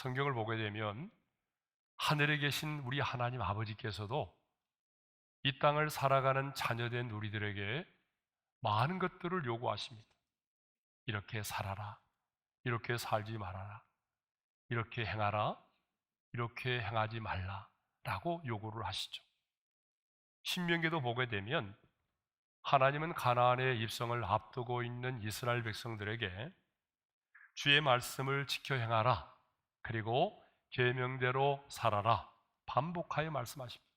성경을 보게 되면 하늘에 계신 우리 하나님 아버지께서도 이 땅을 살아가는 자녀된 우리들에게 많은 것들을 요구하십니다. 이렇게 살아라, 이렇게 살지 말아라, 이렇게 행하라, 이렇게 행하지 말라 라고 요구를 하시죠. 신명기도 보게 되면 하나님은 가나안의 입성을 앞두고 있는 이스라엘 백성들에게 주의 말씀을 지켜 행하라, 그리고 계명대로 살아라 반복하여 말씀하십니다.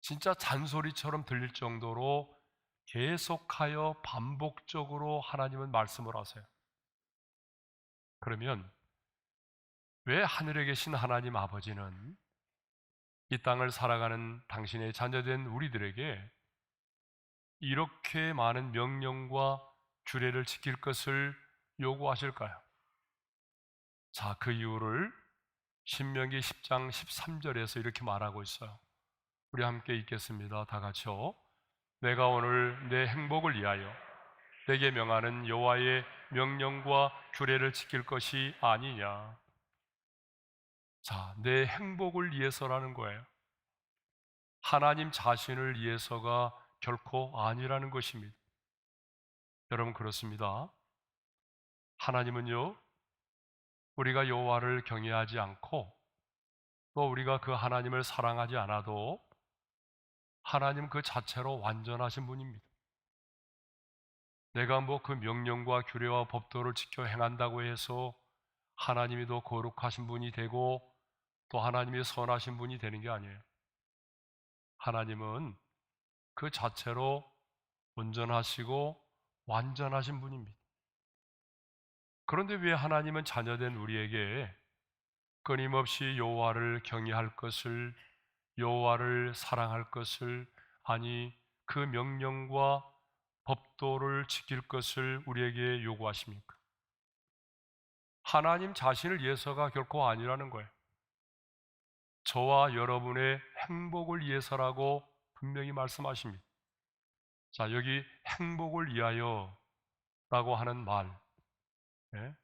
진짜 잔소리처럼 들릴 정도로 계속하여 반복적으로 하나님은 말씀을 하세요. 그러면 왜 하늘에 계신 하나님 아버지는 이 땅을 살아가는 당신의 자녀된 우리들에게 이렇게 많은 명령과 규례를 지킬 것을 요구하실까요? 자, 그 이유를 신명기 10장 13절에서 이렇게 말하고 있어요. 우리 함께 읽겠습니다. 다 같이요. 내가 오늘 내 행복을 위하여 내게 명하는 여호와의 명령과 규례를 지킬 것이 아니냐. 자, 내 행복을 위해서라는 거예요. 하나님 자신을 위해서가 결코 아니라는 것입니다. 여러분, 그렇습니다. 하나님은요, 우리가 여호와를 경외하지 않고 또 우리가 그 하나님을 사랑하지 않아도 하나님 그 자체로 완전하신 분입니다. 내가 뭐 그 명령과 규례와 법도를 지켜 행한다고 해서 하나님이 더 거룩하신 분이 되고 또 하나님이 선하신 분이 되는 게 아니에요. 하나님은 그 자체로 온전하시고 완전하신 분입니다. 그런데 왜 하나님은 자녀된 우리에게 끊임없이 여호와를 경외할 것을, 여호와를 사랑할 것을, 아니 그 명령과 법도를 지킬 것을 우리에게 요구하십니까? 하나님 자신을 위해서가 결코 아니라는 거예요. 저와 여러분의 행복을 위해서라고 분명히 말씀하십니다. 자, 여기 행복을 위하여 라고 하는 말, 예?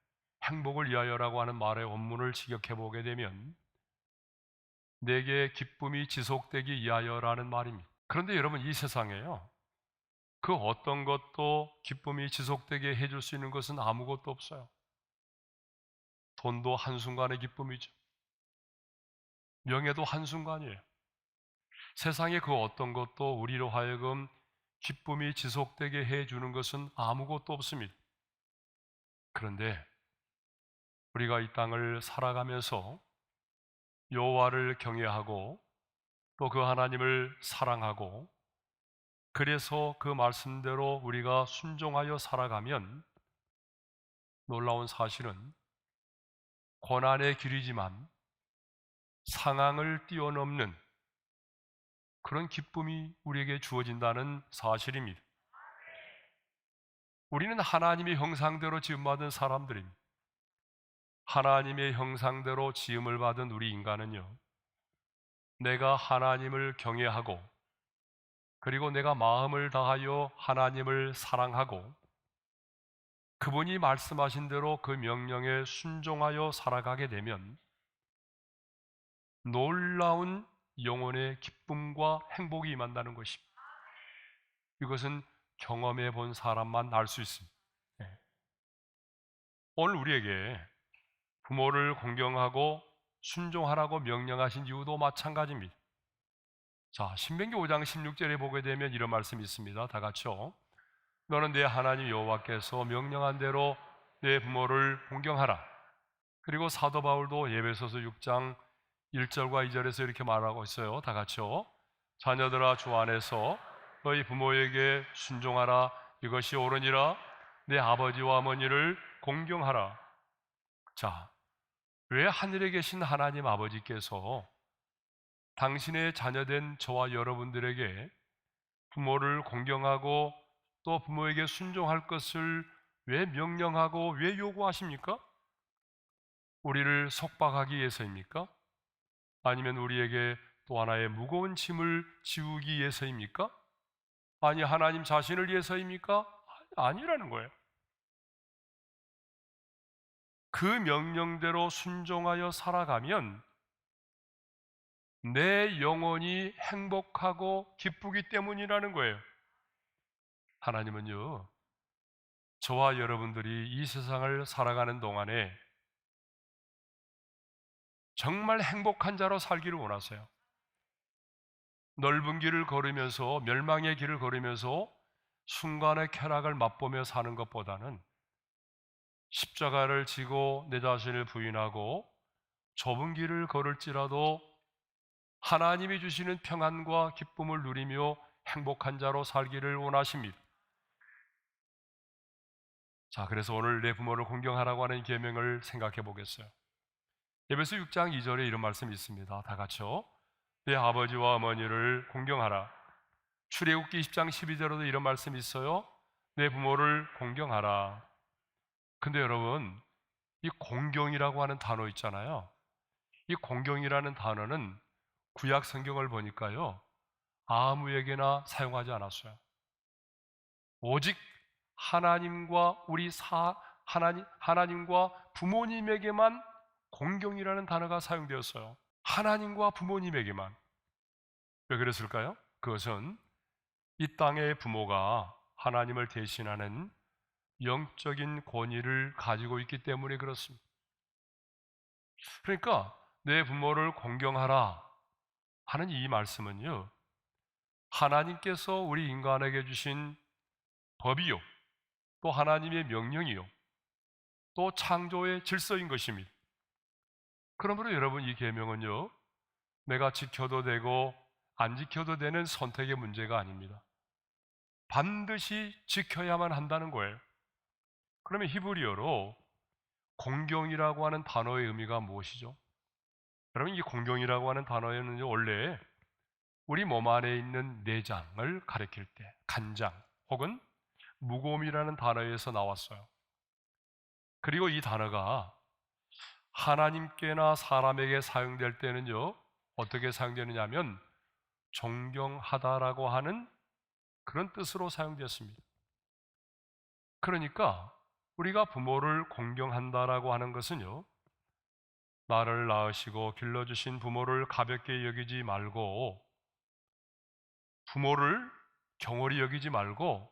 행복을 위하여라고 하는 말의 원문을 직역해 보게 되면 내게 기쁨이 지속되기 위하여라는 말입니다. 그런데 여러분, 이 세상에요, 그 어떤 것도 기쁨이 지속되게 해줄 수 있는 것은 아무것도 없어요. 돈도 한순간의 기쁨이죠. 명예도 한순간이에요. 세상에 그 어떤 것도 우리로 하여금 기쁨이 지속되게 해주는 것은 아무것도 없습니다. 그런데 우리가 이 땅을 살아가면서 여호와를 경외하고 또 그 하나님을 사랑하고 그래서 그 말씀대로 우리가 순종하여 살아가면 놀라운 사실은 고난의 길이지만 상황을 뛰어넘는 그런 기쁨이 우리에게 주어진다는 사실입니다. 우리는 하나님의 형상대로 지음받은 사람들입니다. 하나님의 형상대로 지음을 받은 우리 인간은요, 내가 하나님을 경외하고 그리고 내가 마음을 다하여 하나님을 사랑하고 그분이 말씀하신 대로 그 명령에 순종하여 살아가게 되면 놀라운 영혼의 기쁨과 행복이 임한다는 것입니다. 이것은 경험해 본 사람만 알 수 있습니다. 네. 오늘 우리에게 부모를 공경하고 순종하라고 명령하신 이유도 마찬가지입니다. 자, 신명기 5장 16절에 보게 되면 이런 말씀이 있습니다. 다 같이요. 너는 내 하나님 여호와께서 명령한 대로 내 부모를 공경하라. 그리고 사도 바울도 에베소서 6장 1절과 2절에서 이렇게 말하고 있어요. 다 같이요. 자녀들아, 주 안에서 너희 부모에게 순종하라. 이것이 옳으니라. 내 아버지와 어머니를 공경하라. 자, 왜 하늘에 계신 하나님 아버지께서 당신의 자녀된 저와 여러분들에게 부모를 공경하고 또 부모에게 순종할 것을 왜 명령하고 왜 요구하십니까? 우리를 속박하기 위해서입니까? 아니면 우리에게 또 하나의 무거운 짐을 지우기 위해서입니까? 아니, 하나님 자신을 위해서입니까? 아니라는 거예요. 그 명령대로 순종하여 살아가면 내 영혼이 행복하고 기쁘기 때문이라는 거예요. 하나님은요, 저와 여러분들이 이 세상을 살아가는 동안에 정말 행복한 자로 살기를 원하세요. 넓은 길을 걸으면서, 멸망의 길을 걸으면서 순간의 쾌락을 맛보며 사는 것보다는 십자가를 지고 내 자신을 부인하고 좁은 길을 걸을지라도 하나님이 주시는 평안과 기쁨을 누리며 행복한 자로 살기를 원하십니다. 자, 그래서 오늘 내 부모를 공경하라고 하는 계명을 생각해 보겠어요. 에베소 6장 2절에 이런 말씀이 있습니다. 다 같이요. 내 아버지와 어머니를 공경하라. 출애굽기 10장 12절에도 이런 말씀이 있어요. 내 부모를 공경하라. 근데 여러분, 이 공경이라고 하는 단어 있잖아요. 이 공경이라는 단어는 구약 성경을 보니까요, 아무에게나 사용하지 않았어요. 오직 하나님과 하나님과 부모님에게만 공경이라는 단어가 사용되었어요. 하나님과 부모님에게만. 왜 그랬을까요? 그것은 이 땅의 부모가 하나님을 대신하는 영적인 권위를 가지고 있기 때문에 그렇습니다. 그러니까 내 부모를 공경하라 하는 이 말씀은요, 하나님께서 우리 인간에게 주신 법이요, 또 하나님의 명령이요, 또 창조의 질서인 것입니다. 그러므로 여러분, 이 계명은요, 내가 지켜도 되고 안 지켜도 되는 선택의 문제가 아닙니다. 반드시 지켜야만 한다는 거예요. 그러면 히브리어로 공경이라고 하는 단어의 의미가 무엇이죠? 여러분, 이 공경이라고 하는 단어에는 원래 우리 몸 안에 있는 내장을 가리킬 때 간장 혹은 무곰이라는 단어에서 나왔어요. 그리고 이 단어가 하나님께나 사람에게 사용될 때는요, 어떻게 사용되느냐 하면 존경하다라고 하는 그런 뜻으로 사용되었습니다. 그러니까 우리가 부모를 공경한다라고 하는 것은요, 나를 낳으시고 길러주신 부모를 가볍게 여기지 말고, 부모를 경홀히 여기지 말고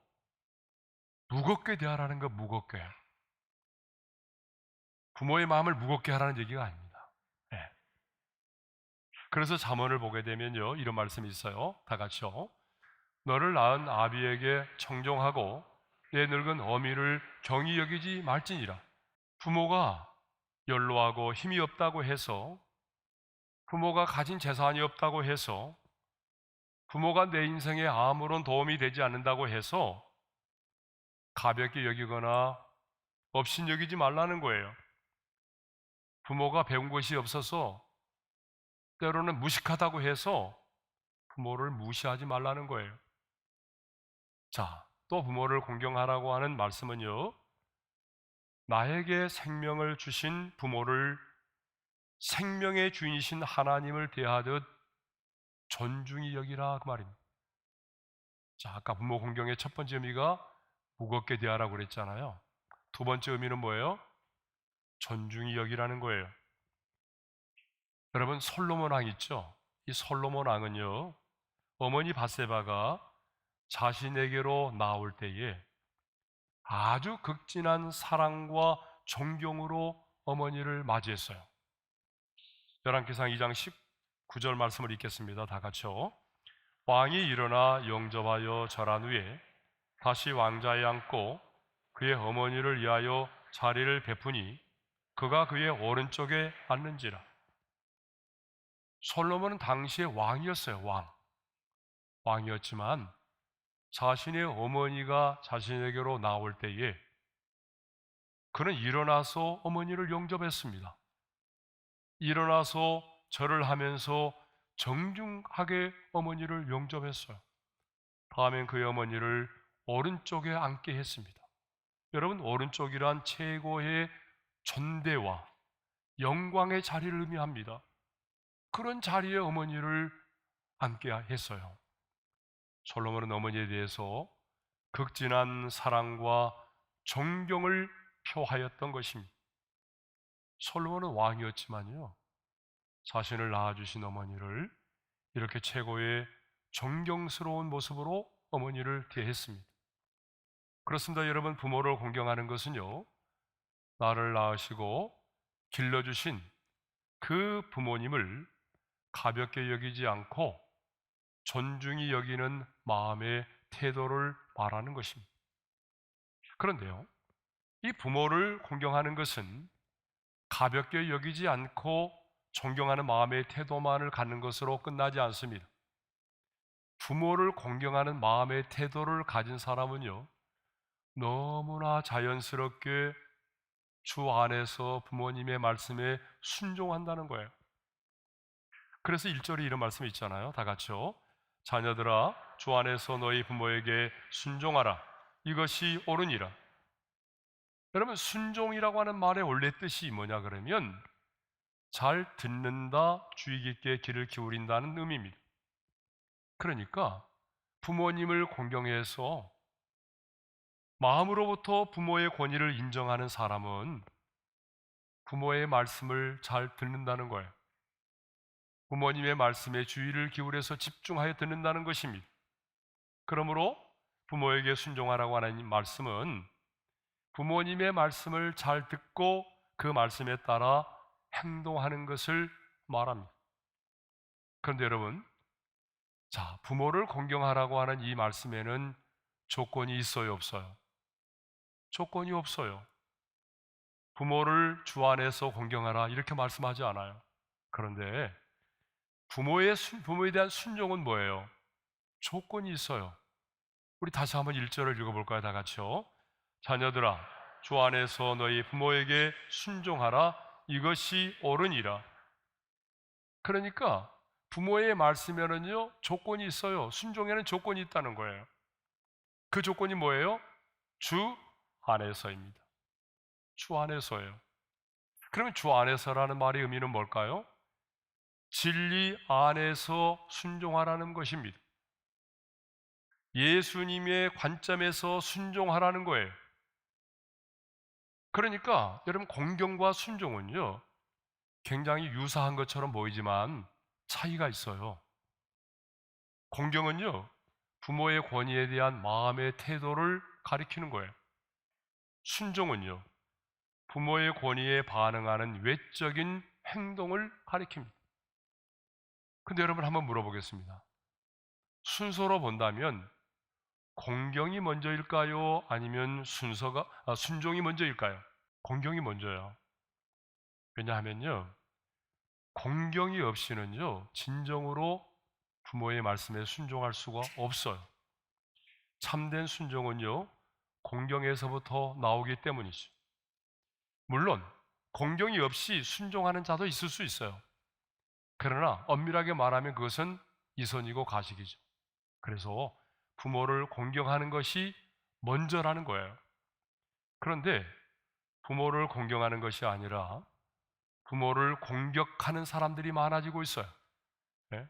무겁게 대하라는 거. 무겁게, 부모의 마음을 무겁게 하라는 얘기가 아닙니다. 네. 그래서 잠언을 보게 되면요, 이런 말씀이 있어요. 다 같이요. 너를 낳은 아비에게 청종하고 내 늙은 어미를 경히 여기지 말지니라. 부모가 연로하고 힘이 없다고 해서, 부모가 가진 재산이 없다고 해서, 부모가 내 인생에 아무런 도움이 되지 않는다고 해서 가볍게 여기거나 업신여기지 말라는 거예요. 부모가 배운 것이 없어서 때로는 무식하다고 해서 부모를 무시하지 말라는 거예요. 자, 또 부모를 공경하라고 하는 말씀은요, 나에게 생명을 주신 부모를 생명의 주인이신 하나님을 대하듯 존중히 여기라, 그 말입니다. 자, 아까 부모 공경의 첫 번째 의미가 무겁게 대하라고 그랬잖아요. 두 번째 의미는 뭐예요? 존중히 여기라는 거예요. 여러분, 솔로몬 왕 있죠? 이 솔로몬 왕은요, 어머니 바세바가 자신에게로 나올 때에 아주 극진한 사랑과 존경으로 어머니를 맞이했어요. 열왕기상 2장 19절 말씀을 읽겠습니다. 다 같이요. 왕이 일어나 영접하여 절한 후에 다시 왕자에 앉고 그의 어머니를 위하여 자리를 베푸니 그가 그의 오른쪽에 앉는지라. 솔로몬은 당시에 왕이었어요. 왕이었지만 자신의 어머니가 자신에게로 나올 때에 그는 일어나서 어머니를 영접했습니다. 일어나서 절을 하면서 정중하게 어머니를 영접했어요. 다음엔 그의 어머니를 오른쪽에 앉게 했습니다. 여러분, 오른쪽이란 최고의 존대와 영광의 자리를 의미합니다. 그런 자리에 어머니를 앉게 했어요. 솔로몬은 어머니에 대해서 극진한 사랑과 존경을 표하였던 것입니다. 솔로몬은 왕이었지만요, 자신을 낳아주신 어머니를 이렇게 최고의 존경스러운 모습으로 어머니를 대했습니다. 그렇습니다. 여러분, 부모를 공경하는 것은요, 나를 낳으시고 길러주신 그 부모님을 가볍게 여기지 않고 존중히 여기는 마음의 태도를 말하는 것입니다. 그런데요, 이 부모를 공경하는 것은 가볍게 여기지 않고 존경하는 마음의 태도만을 갖는 것으로 끝나지 않습니다. 부모를 공경하는 마음의 태도를 가진 사람은요, 너무나 자연스럽게 주 안에서 부모님의 말씀에 순종한다는 거예요. 그래서 1절에 이런 말씀이 있잖아요. 다 같이요. 자녀들아, 주 안에서 너희 부모에게 순종하라. 이것이 옳으니라. 여러분, 순종이라고 하는 말의 원래 뜻이 뭐냐 그러면 잘 듣는다, 주의 깊게 귀를 기울인다는 의미입니다. 그러니까 부모님을 공경해서 마음으로부터 부모의 권위를 인정하는 사람은 부모의 말씀을 잘 듣는다는 거예요. 부모님의 말씀에 주의를 기울여서 집중하여 듣는다는 것입니다. 그러므로 부모에게 순종하라고 하는 이 말씀은 부모님의 말씀을 잘 듣고 그 말씀에 따라 행동하는 것을 말합니다. 그런데 여러분, 자, 부모를 공경하라고 하는 이 말씀에는 조건이 있어요, 없어요? 조건이 없어요. 부모를 주 안에서 공경하라 이렇게 말씀하지 않아요. 그런데 부모에 대한 순종은 뭐예요? 조건이 있어요. 우리 다시 한번 1절을 읽어볼까요? 다 같이요. 자녀들아, 주 안에서 너희 부모에게 순종하라. 이것이 옳으니라. 그러니까 부모의 말씀에는요, 조건이 있어요. 순종에는 조건이 있다는 거예요. 그 조건이 뭐예요? 주 안에서입니다. 주 안에서예요. 그러면 주 안에서라는 말의 의미는 뭘까요? 진리 안에서 순종하라는 것입니다. 예수님의 관점에서 순종하라는 거예요. 그러니까 여러분, 공경과 순종은요, 굉장히 유사한 것처럼 보이지만 차이가 있어요. 공경은요, 부모의 권위에 대한 마음의 태도를 가리키는 거예요. 순종은요, 부모의 권위에 반응하는 외적인 행동을 가리킵니다. 근데 여러분, 한번 물어보겠습니다. 순서로 본다면 공경이 먼저일까요? 아니면 순종이 먼저일까요? 공경이 먼저요. 왜냐하면요, 공경이 없이는요, 진정으로 부모의 말씀에 순종할 수가 없어요. 참된 순종은요, 공경에서부터 나오기 때문이죠. 물론 공경이 없이 순종하는 자도 있을 수 있어요. 그러나 엄밀하게 말하면 그것은 이선이고 가식이죠. 그래서 부모를 공경하는 것이 먼저라는 거예요. 그런데 부모를 공경하는 것이 아니라 부모를 공격하는 사람들이 많아지고 있어요. 네?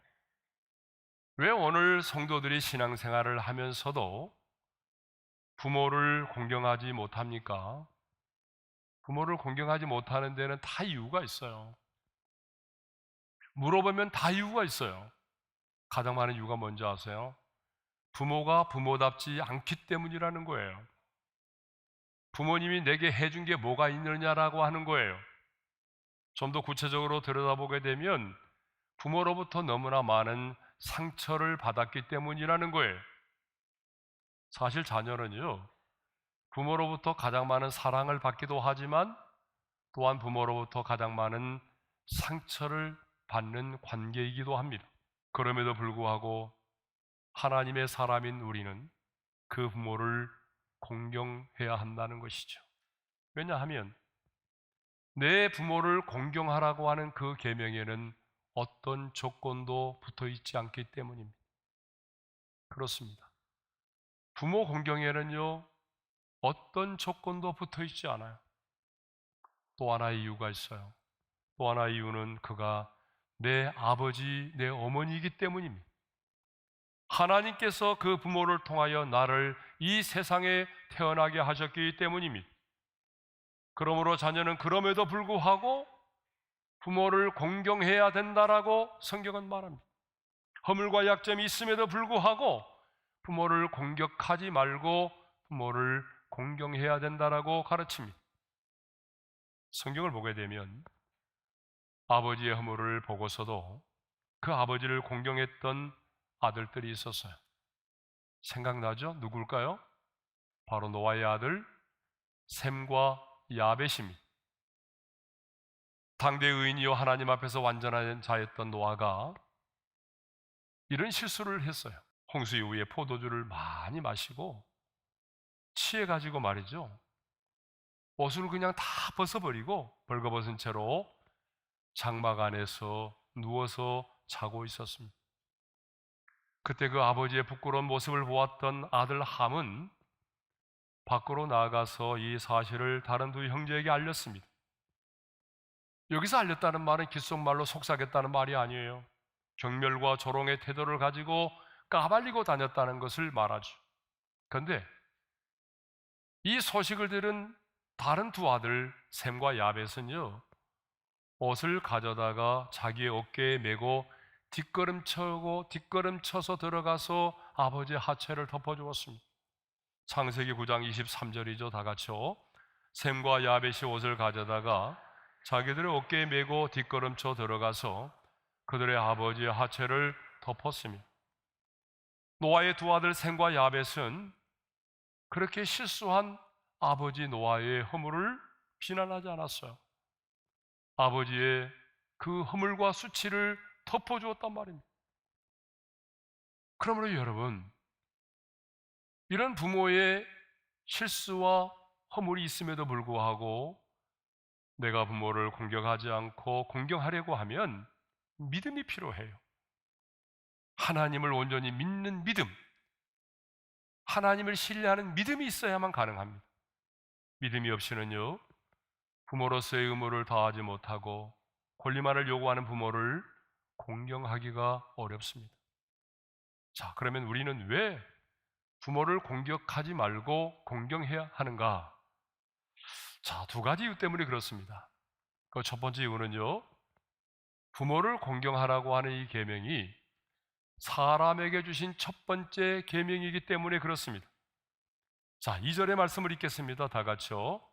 왜 오늘 성도들이 신앙생활을 하면서도 부모를 공경하지 못합니까? 부모를 공경하지 못하는 데는 다 이유가 있어요. 물어보면 다 이유가 있어요. 가장 많은 이유가 뭔지 아세요? 부모가 부모답지 않기 때문이라는 거예요. 부모님이 내게 해준 게 뭐가 있느냐라고 하는 거예요. 좀 더 구체적으로 들여다보게 되면 부모로부터 너무나 많은 상처를 받았기 때문이라는 거예요. 사실 자녀는요, 부모로부터 가장 많은 사랑을 받기도 하지만 또한 부모로부터 가장 많은 상처를 받는 관계이기도 합니다. 그럼에도 불구하고 하나님의 사람인 우리는 그 부모를 공경해야 한다는 것이죠. 왜냐하면 내 부모를 공경하라고 하는 그 계명에는 어떤 조건도 붙어 있지 않기 때문입니다. 그렇습니다. 부모 공경에는요, 어떤 조건도 붙어 있지 않아요. 또 하나의 이유가 있어요. 또 하나의 이유는 그가 내 아버지, 내 어머니이기 때문입니다. 하나님께서 그 부모를 통하여 나를 이 세상에 태어나게 하셨기 때문입니다. 그러므로 자녀는 그럼에도 불구하고 부모를 공경해야 된다라고 성경은 말합니다. 허물과 약점이 있음에도 불구하고 부모를 공격하지 말고 부모를 공경해야 된다라고 가르칩니다. 성경을 보게 되면 아버지의 허물을 보고서도 그 아버지를 공경했던 아들들이 있었어요. 생각나죠? 누굴까요? 바로 노아의 아들 셈과 야벳입니다. 당대 의인이요 하나님 앞에서 완전한 자였던 노아가 이런 실수를 했어요. 홍수 이후에 포도주를 많이 마시고 취해가지고 말이죠, 옷을 그냥 다 벗어버리고 벌거벗은 채로 장막 안에서 누워서 자고 있었습니다. 그때 그 아버지의 부끄러운 모습을 보았던 아들 함은 밖으로 나가서 이 사실을 다른 두 형제에게 알렸습니다. 여기서 알렸다는 말은 귓속말로 속삭였다는 말이 아니에요. 경멸과 조롱의 태도를 가지고 까발리고 다녔다는 것을 말하죠. 그런데 이 소식을 들은 다른 두 아들 셈과 야벳은요, 옷을 가져다가 자기의 어깨에 메고 뒷걸음쳐서 들어가서 아버지의 하체를 덮어주었습니다. 창세기 9장 23절이죠. 다 같이요. 셈과 야벳이 옷을 가져다가 자기들의 어깨에 메고 뒷걸음쳐 들어가서 그들의 아버지의 하체를 덮었습니다. 노아의 두 아들 셈과 야벳은 그렇게 실수한 아버지 노아의 허물을 비난하지 않았어요. 아버지의 그 허물과 수치를 덮어주었단 말입니다. 그러므로 여러분, 이런 부모의 실수와 허물이 있음에도 불구하고 내가 부모를 공경하지 않고 공경하려고 하면 믿음이 필요해요. 하나님을 온전히 믿는 믿음, 하나님을 신뢰하는 믿음이 있어야만 가능합니다. 믿음이 없이는요, 부모로서의 의무를 다하지 못하고 권리만을 요구하는 부모를 공경하기가 어렵습니다. 자, 그러면 우리는 왜 부모를 공격하지 말고 공경해야 하는가? 자, 두 가지 이유 때문에 그렇습니다. 그 첫 번째 이유는요, 부모를 공경하라고 하는 이 계명이 사람에게 주신 첫 번째 계명이기 때문에 그렇습니다. 자, 2절의 말씀을 읽겠습니다. 다 같이요.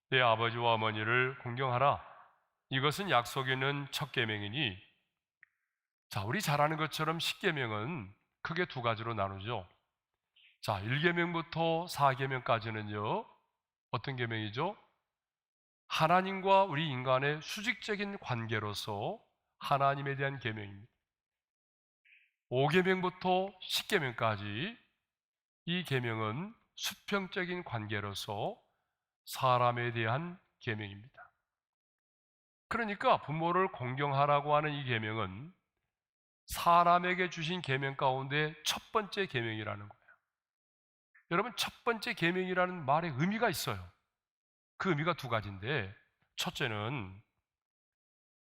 내 아버지와 어머니를 공경하라. 이것은 약속이 있는 첫 계명이니, 자, 우리 잘 아는 것처럼 10계명은 크게 두 가지로 나누죠. 자, 1계명부터 4계명까지는요, 어떤 계명이죠? 하나님과 우리 인간의 수직적인 관계로서 하나님에 대한 계명입니다. 5계명부터 10계명까지 이 계명은 수평적인 관계로서 사람에 대한 계명입니다. 그러니까 부모를 공경하라고 하는 이 계명은 사람에게 주신 계명 가운데 첫 번째 계명이라는 거예요. 여러분, 첫 번째 계명이라는 말에 의미가 있어요. 그 의미가 두 가지인데, 첫째는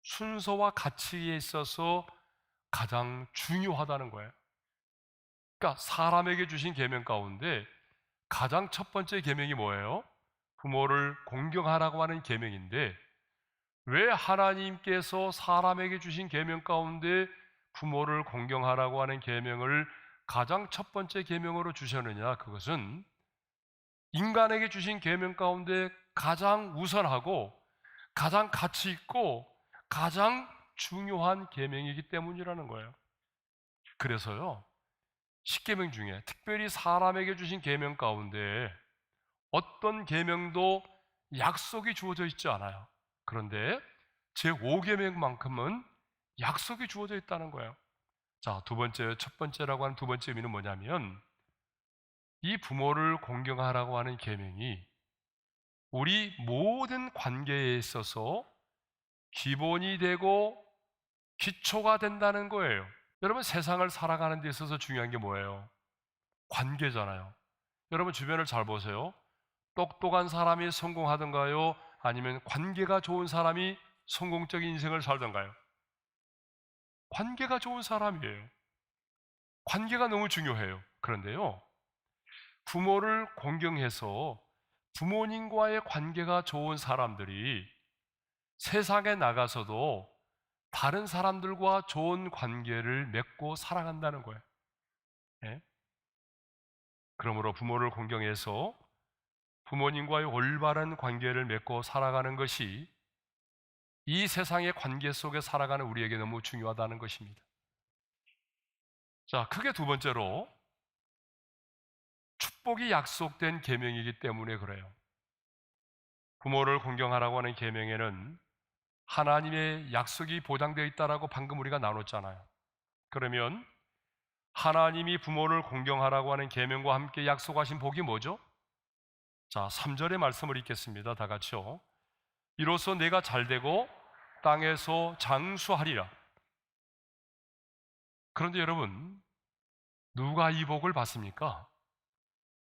순서와 가치에 있어서 가장 중요하다는 거예요. 그러니까 사람에게 주신 계명 가운데 가장 첫 번째 계명이 뭐예요? 부모를 공경하라고 하는 계명인데, 왜 하나님께서 사람에게 주신 계명 가운데 부모를 공경하라고 하는 계명을 가장 첫 번째 계명으로 주셨느냐? 그것은 인간에게 주신 계명 가운데 가장 우선하고 가장 가치 있고 가장 중요한 계명이기 때문이라는 거예요. 그래서요, 10계명 중에 특별히 사람에게 주신 계명 가운데 어떤 계명도 약속이 주어져 있지 않아요. 그런데 제5계명만큼은 약속이 주어져 있다는 거예요. 자, 첫 번째라고 하는 두 번째 의미는 뭐냐면, 이 부모를 공경하라고 하는 계명이 우리 모든 관계에 있어서 기본이 되고 기초가 된다는 거예요. 여러분, 세상을 살아가는 데 있어서 중요한 게 뭐예요? 관계잖아요. 여러분, 주변을 잘 보세요. 똑똑한 사람이 성공하던가요? 아니면 관계가 좋은 사람이 성공적인 인생을 살던가요? 관계가 좋은 사람이에요. 관계가 너무 중요해요. 그런데요, 부모를 공경해서 부모님과의 관계가 좋은 사람들이 세상에 나가서도 다른 사람들과 좋은 관계를 맺고 살아간다는 거예요. 예? 그러므로 부모를 공경해서 부모님과의 올바른 관계를 맺고 살아가는 것이 이 세상의 관계 속에 살아가는 우리에게 너무 중요하다는 것입니다. 자, 크게 두 번째로 축복이 약속된 계명이기 때문에 그래요. 부모를 공경하라고 하는 계명에는 하나님의 약속이 보장되어 있다라고 방금 우리가 나눴잖아요. 그러면 하나님이 부모를 공경하라고 하는 계명과 함께 약속하신 복이 뭐죠? 자, 3절의 말씀을 읽겠습니다. 다 같이요. 이로써 내가 잘되고 땅에서 장수하리라. 그런데 여러분, 누가 이 복을 받습니까?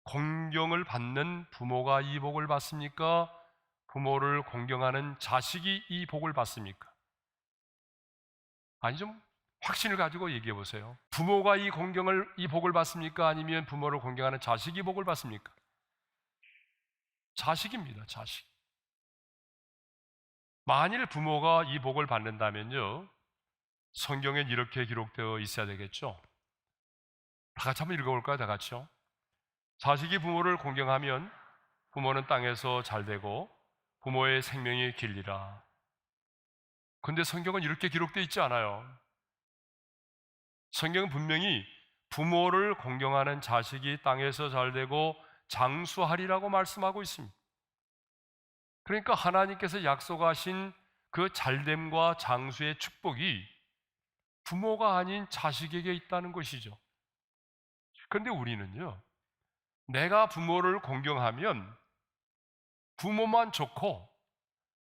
공경을 받는 부모가 이 복을 받습니까? 부모를 공경하는 자식이 이 복을 받습니까? 아니, 좀 확신을 가지고 얘기해 보세요. 부모가 이 복을 받습니까? 아니면 부모를 공경하는 자식이 복을 받습니까? 자식입니다, 자식. 만일 부모가 이 복을 받는다면요, 성경엔 이렇게 기록되어 있어야 되겠죠? 다 같이 한번 읽어볼까요? 다 같이요. 자식이 부모를 공경하면 부모는 땅에서 잘되고 부모의 생명이 길리라. 근데 성경은 이렇게 기록되어 있지 않아요. 성경은 분명히 부모를 공경하는 자식이 땅에서 잘되고 장수하리라고 말씀하고 있습니다. 그러니까 하나님께서 약속하신 그 잘됨과 장수의 축복이 부모가 아닌 자식에게 있다는 것이죠. 그런데 우리는요, 내가 부모를 공경하면 부모만 좋고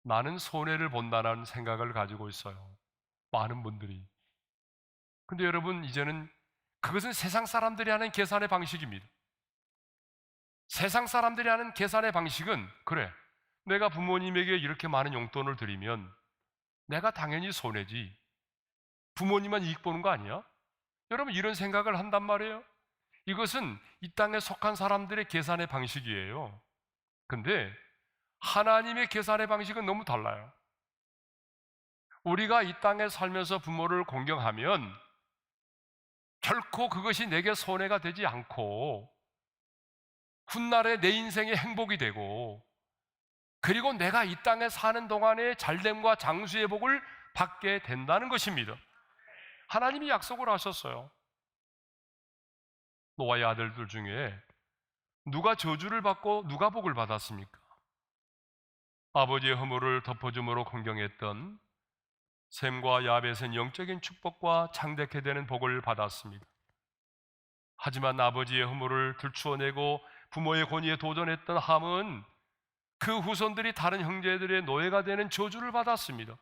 나는 손해를 본다는 생각을 가지고 있어요. 많은 분들이. 근데 여러분, 이제는 그것은 세상 사람들이 하는 계산의 방식입니다. 세상 사람들이 하는 계산의 방식은, 그래, 내가 부모님에게 이렇게 많은 용돈을 드리면 내가 당연히 손해지, 부모님만 이익 보는 거 아니야? 여러분, 이런 생각을 한단 말이에요. 이것은 이 땅에 속한 사람들의 계산의 방식이에요. 근데 하나님의 계산의 방식은 너무 달라요. 우리가 이 땅에 살면서 부모를 공경하면 결코 그것이 내게 손해가 되지 않고 훗날에 내 인생의 행복이 되고, 그리고 내가 이 땅에 사는 동안에 잘됨과 장수의 복을 받게 된다는 것입니다. 하나님이 약속을 하셨어요. 노아의 아들들 중에 누가 저주를 받고 누가 복을 받았습니까? 아버지의 허물을 덮어줌으로 공경했던 셈과 야벳은 영적인 축복과 창대케 되는 복을 받았습니다. 하지만 아버지의 허물을 들추어내고 부모의 권위에 도전했던 함은 그 후손들이 다른 형제들의 노예가 되는 저주를 받았습니다.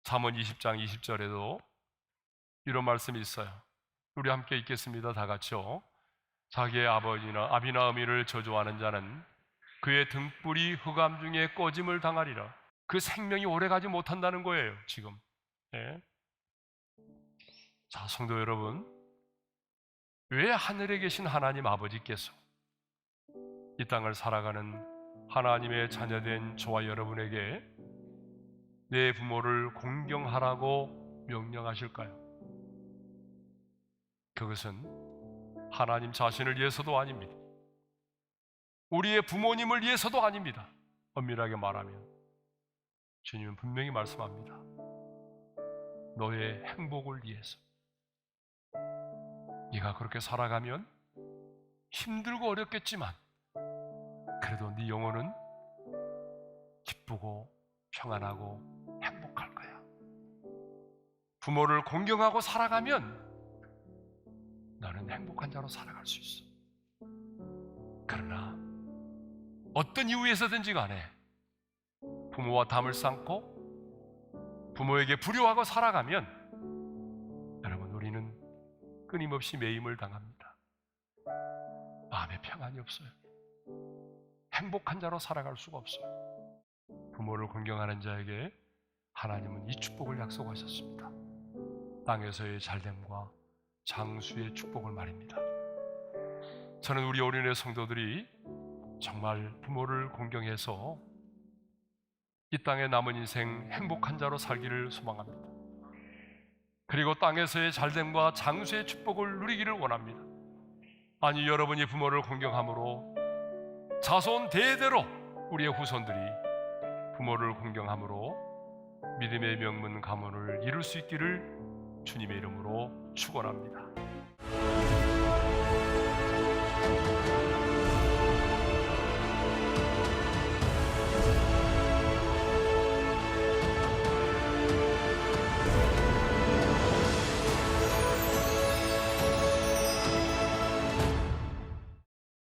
잠언 20장 20절에도 이런 말씀이 있어요. 우리 함께 읽겠습니다. 다 같이요. 자기의 아비나 어미를 저주하는 자는 그의 등불이 흑암 중에 꺼짐을 당하리라. 그 생명이 오래가지 못한다는 거예요, 지금. 예. 자, 성도 여러분, 왜 하늘에 계신 하나님 아버지께서 이 땅을 살아가는 하나님의 자녀된 저와 여러분에게 내 부모를 공경하라고 명령하실까요? 그것은 하나님 자신을 위해서도 아닙니다. 우리의 부모님을 위해서도 아닙니다. 엄밀하게 말하면 주님은 분명히 말씀합니다. 너의 행복을 위해서. 네가 그렇게 살아가면 힘들고 어렵겠지만 그래도 네 영혼은 기쁘고 평안하고 행복할 거야. 부모를 공경하고 살아가면 너는 행복한 자로 살아갈 수 있어. 그러나 어떤 이유에서든지 간에 부모와 담을 쌓고 부모에게 불효하고 살아가면 여러분, 우리는 끊임없이 매임을 당합니다. 마음에 평안이 없어요. 행복한 자로 살아갈 수가 없어요. 부모를 공경하는 자에게 하나님은 이 축복을 약속하셨습니다. 땅에서의 잘됨과 장수의 축복을 말입니다. 저는 우리 어린애 성도들이 정말 부모를 공경해서 이 땅에 남은 인생 행복한 자로 살기를 소망합니다. 그리고 땅에서의 잘됨과 장수의 축복을 누리기를 원합니다. 아니, 여러분이 부모를 공경함으로 자손 대대로 우리의 후손들이 부모를 공경함으로 믿음의 명문 가문을 이룰 수 있기를 주님의 이름으로 축원합니다.